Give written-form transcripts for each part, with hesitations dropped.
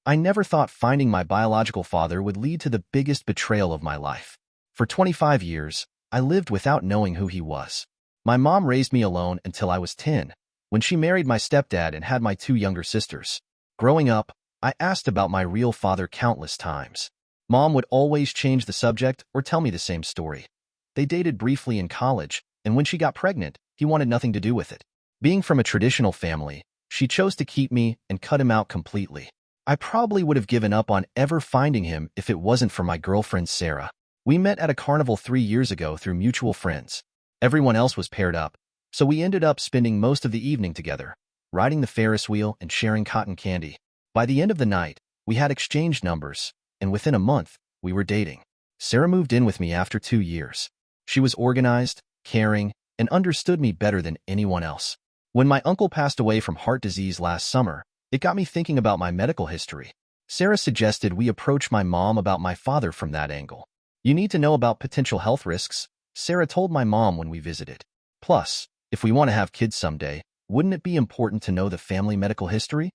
I never thought finding my biological father would lead to the biggest betrayal of my life. For 25 years, I lived without knowing who he was. My mom raised me alone until I was 10, when she married my stepdad and had my 2 younger sisters. Growing up, I asked about my real father countless times. Mom would always change the subject or tell me the same story. They dated briefly in college, and when she got pregnant, he wanted nothing to do with it. Being from a traditional family, she chose to keep me and cut him out completely. I probably would have given up on ever finding him if it wasn't for my girlfriend Sarah. We met at a carnival 3 years ago through mutual friends. Everyone else was paired up, so we ended up spending most of the evening together, riding the Ferris wheel and sharing cotton candy. By the end of the night, we had exchanged numbers, and within a month, we were dating. Sarah moved in with me after 2 years. She was organized, caring, and understood me better than anyone else. When my uncle passed away from heart disease last summer, it got me thinking about my medical history. Sarah suggested we approach my mom about my father from that angle. You need to know about potential health risks, Sarah told my mom when we visited. Plus, if we want to have kids someday, wouldn't it be important to know the family medical history?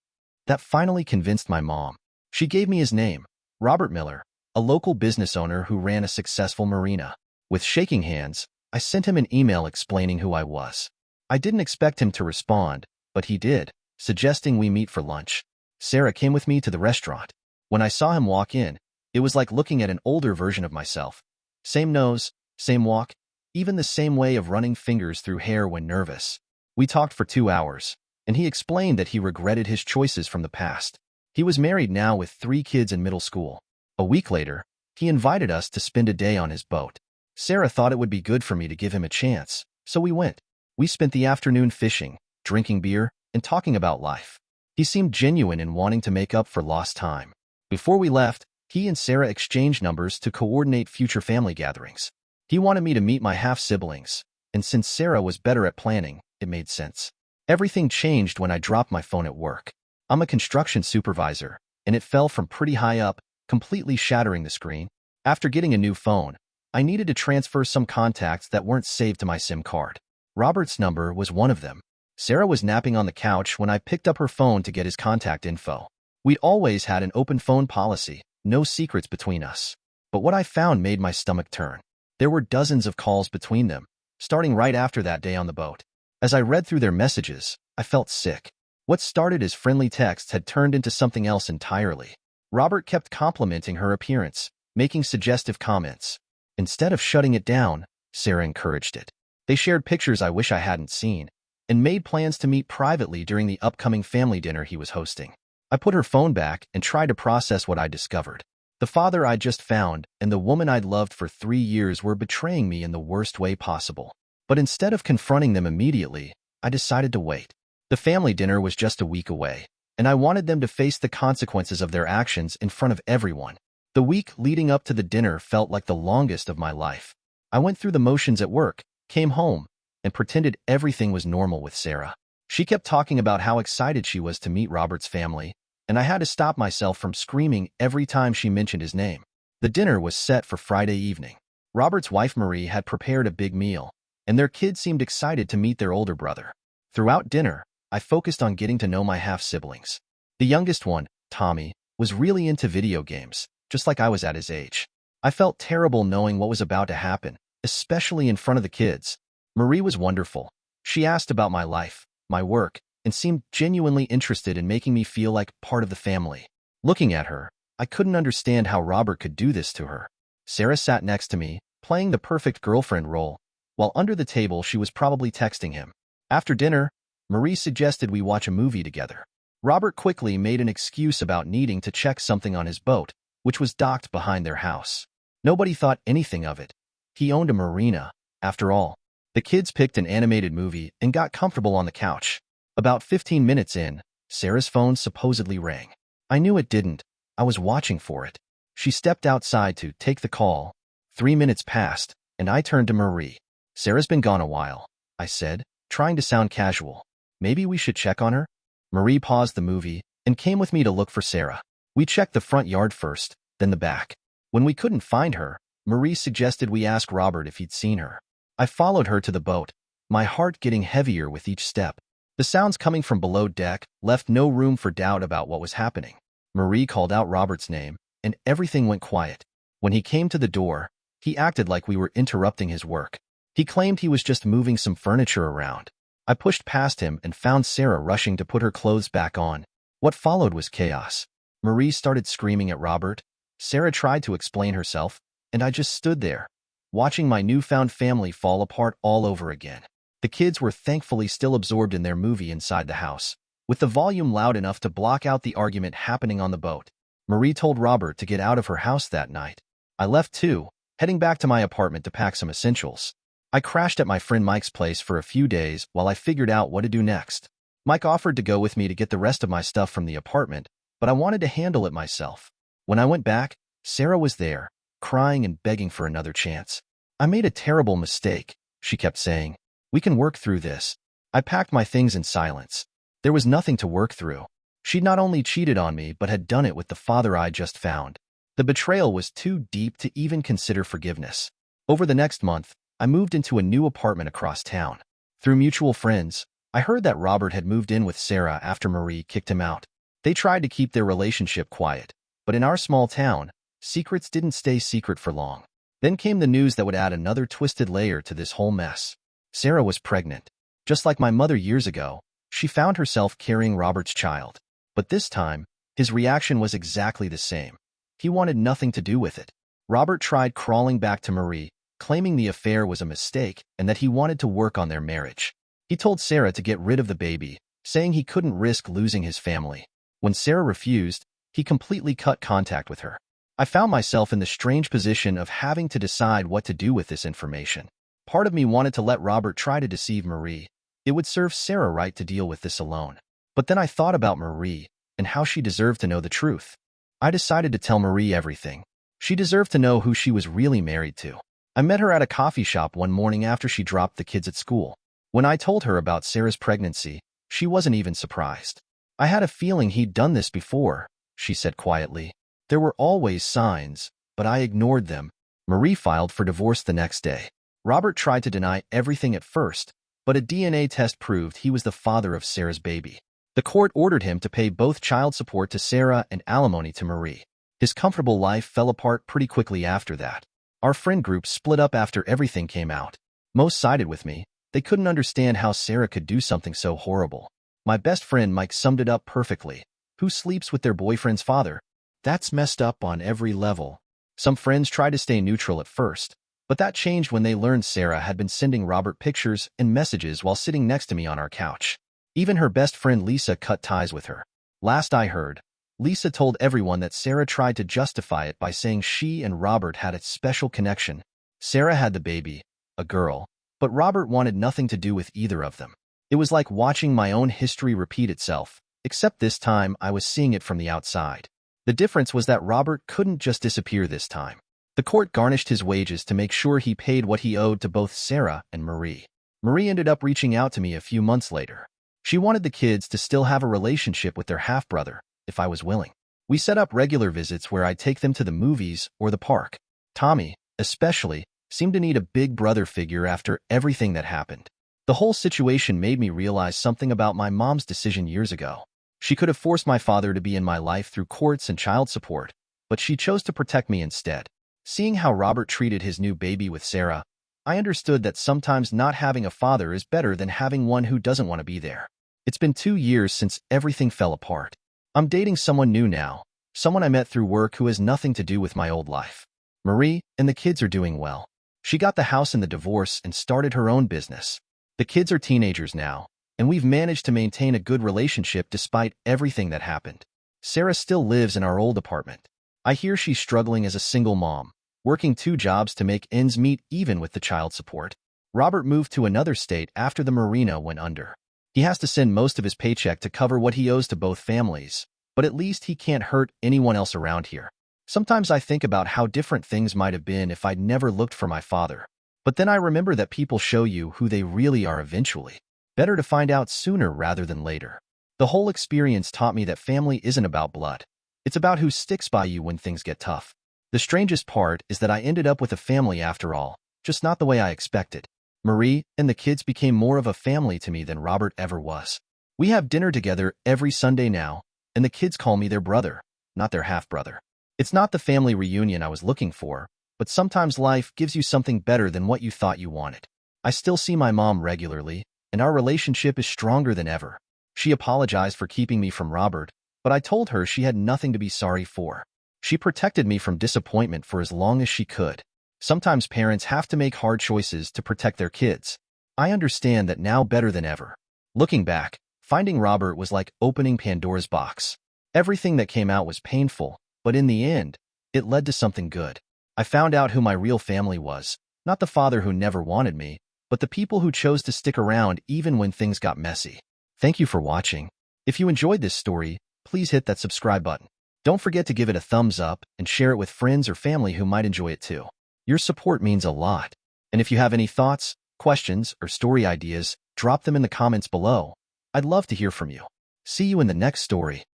That finally convinced my mom. She gave me his name, Robert Miller, a local business owner who ran a successful marina. With shaking hands, I sent him an email explaining who I was. I didn't expect him to respond, but he did, suggesting we meet for lunch. Sarah came with me to the restaurant. When I saw him walk in, it was like looking at an older version of myself. Same nose, same walk, even the same way of running fingers through hair when nervous. We talked for 2 hours, and he explained that he regretted his choices from the past. He was married now with 3 kids in middle school. A week later, he invited us to spend a day on his boat. Sarah thought it would be good for me to give him a chance, so we went. We spent the afternoon fishing, drinking beer, and talking about life. He seemed genuine in wanting to make up for lost time. Before we left, he and Sarah exchanged numbers to coordinate future family gatherings. He wanted me to meet my half-siblings, and since Sarah was better at planning, it made sense. Everything changed when I dropped my phone at work. I'm a construction supervisor, and it fell from pretty high up, completely shattering the screen. After getting a new phone, I needed to transfer some contacts that weren't saved to my SIM card. Robert's number was one of them. Sarah was napping on the couch when I picked up her phone to get his contact info. We'd always had an open phone policy, no secrets between us. But what I found made my stomach turn. There were dozens of calls between them, starting right after that day on the boat. As I read through their messages, I felt sick. What started as friendly texts had turned into something else entirely. Robert kept complimenting her appearance, making suggestive comments. Instead of shutting it down, Sarah encouraged it. They shared pictures I wish I hadn't seen, and made plans to meet privately during the upcoming family dinner he was hosting. I put her phone back and tried to process what I discovered. The father I'd just found and the woman I'd loved for 3 years were betraying me in the worst way possible. But instead of confronting them immediately, I decided to wait. The family dinner was just a week away, and I wanted them to face the consequences of their actions in front of everyone. The week leading up to the dinner felt like the longest of my life. I went through the motions at work, came home, and pretended everything was normal with Sarah. She kept talking about how excited she was to meet Robert's family, and I had to stop myself from screaming every time she mentioned his name. The dinner was set for Friday evening. Robert's wife Marie had prepared a big meal, and their kids seemed excited to meet their older brother. Throughout dinner, I focused on getting to know my half-siblings. The youngest one, Tommy, was really into video games, just like I was at his age. I felt terrible knowing what was about to happen, especially in front of the kids. Marie was wonderful. She asked about my life, my work, and seemed genuinely interested in making me feel like part of the family. Looking at her, I couldn't understand how Robert could do this to her. Sarah sat next to me, playing the perfect girlfriend role, while under the table she was probably texting him. After dinner, Marie suggested we watch a movie together. Robert quickly made an excuse about needing to check something on his boat, which was docked behind their house. Nobody thought anything of it. He owned a marina, after all. The kids picked an animated movie and got comfortable on the couch. About 15 minutes in, Sarah's phone supposedly rang. I knew it didn't. I was watching for it. She stepped outside to take the call. 3 minutes passed, and I turned to Marie. Sarah's been gone a while, I said, trying to sound casual. Maybe we should check on her? Marie paused the movie and came with me to look for Sarah. We checked the front yard first, then the back. When we couldn't find her, Marie suggested we ask Robert if he'd seen her. I followed her to the boat, my heart getting heavier with each step. The sounds coming from below deck left no room for doubt about what was happening. Marie called out Robert's name, and everything went quiet. When he came to the door, he acted like we were interrupting his work. He claimed he was just moving some furniture around. I pushed past him and found Sarah rushing to put her clothes back on. What followed was chaos. Marie started screaming at Robert. Sarah tried to explain herself, and I just stood there, watching my newfound family fall apart all over again. The kids were thankfully still absorbed in their movie inside the house, with the volume loud enough to block out the argument happening on the boat. Marie told Robert to get out of her house that night. I left too, heading back to my apartment to pack some essentials. I crashed at my friend Mike's place for a few days while I figured out what to do next. Mike offered to go with me to get the rest of my stuff from the apartment, but I wanted to handle it myself. When I went back, Sarah was there, crying and begging for another chance. "I made a terrible mistake," she kept saying. "We can work through this." I packed my things in silence. There was nothing to work through. She'd not only cheated on me, but had done it with the father I just found. The betrayal was too deep to even consider forgiveness. Over the next month, I moved into a new apartment across town. Through mutual friends, I heard that Robert had moved in with Sarah after Marie kicked him out. They tried to keep their relationship quiet, but in our small town, secrets didn't stay secret for long. Then came the news that would add another twisted layer to this whole mess. Sarah was pregnant. Just like my mother years ago, she found herself carrying Robert's child. But this time, his reaction was exactly the same. He wanted nothing to do with it. Robert tried crawling back to Marie, claiming the affair was a mistake and that he wanted to work on their marriage. He told Sarah to get rid of the baby, saying he couldn't risk losing his family. When Sarah refused, he completely cut contact with her. I found myself in the strange position of having to decide what to do with this information. Part of me wanted to let Robert try to deceive Marie. It would serve Sarah right to deal with this alone. But then I thought about Marie and how she deserved to know the truth. I decided to tell Marie everything. She deserved to know who she was really married to. I met her at a coffee shop one morning after she dropped the kids at school. When I told her about Sarah's pregnancy, she wasn't even surprised. "I had a feeling he'd done this before," she said quietly. "There were always signs, but I ignored them." Marie filed for divorce the next day. Robert tried to deny everything at first, but a DNA test proved he was the father of Sarah's baby. The court ordered him to pay both child support to Sarah and alimony to Marie. His comfortable life fell apart pretty quickly after that. Our friend group split up after everything came out. Most sided with me. They couldn't understand how Sarah could do something so horrible. My best friend Mike summed it up perfectly. "Who sleeps with their boyfriend's father? That's messed up on every level." Some friends tried to stay neutral at first, but that changed when they learned Sarah had been sending Robert pictures and messages while sitting next to me on our couch. Even her best friend Lisa cut ties with her. Last I heard, Lisa told everyone that Sarah tried to justify it by saying she and Robert had a special connection. Sarah had the baby, a girl, but Robert wanted nothing to do with either of them. It was like watching my own history repeat itself, except this time I was seeing it from the outside. The difference was that Robert couldn't just disappear this time. The court garnished his wages to make sure he paid what he owed to both Sarah and Marie. Marie ended up reaching out to me a few months later. She wanted the kids to still have a relationship with their half-brother, if I was willing. We set up regular visits where I'd take them to the movies or the park. Tommy, especially, seemed to need a big brother figure after everything that happened. The whole situation made me realize something about my mom's decision years ago. She could have forced my father to be in my life through courts and child support, but she chose to protect me instead. Seeing how Robert treated his new baby with Sarah, I understood that sometimes not having a father is better than having one who doesn't want to be there. It's been 2 years since everything fell apart. I'm dating someone new now, someone I met through work who has nothing to do with my old life. Marie and the kids are doing well. She got the house in the divorce and started her own business. The kids are teenagers now, and we've managed to maintain a good relationship despite everything that happened. Sarah still lives in our old apartment. I hear she's struggling as a single mom, working 2 jobs to make ends meet even with the child support. Robert moved to another state after the marina went under. He has to send most of his paycheck to cover what he owes to both families, but at least he can't hurt anyone else around here. Sometimes I think about how different things might have been if I'd never looked for my father. But then I remember that people show you who they really are eventually. Better to find out sooner rather than later. The whole experience taught me that family isn't about blood. It's about who sticks by you when things get tough. The strangest part is that I ended up with a family after all, just not the way I expected. Marie and the kids became more of a family to me than Robert ever was. We have dinner together every Sunday now, and the kids call me their brother. not their half-brother. It's not the family reunion I was looking for, but sometimes life gives you something better than what you thought you wanted. I still see my mom regularly, and our relationship is stronger than ever. She apologized for keeping me from Robert, but I told her she had nothing to be sorry for. She protected me from disappointment for as long as she could. Sometimes parents have to make hard choices to protect their kids. I understand that now better than ever. Looking back, finding Robert was like opening Pandora's box. Everything that came out was painful, but in the end, it led to something good. I found out who my real family was, not the father who never wanted me, but the people who chose to stick around even when things got messy. Thank you for watching. If you enjoyed this story, please hit that subscribe button. Don't forget to give it a thumbs up and share it with friends or family who might enjoy it too. Your support means a lot. And if you have any thoughts, questions, or story ideas, drop them in the comments below. I'd love to hear from you. See you in the next story.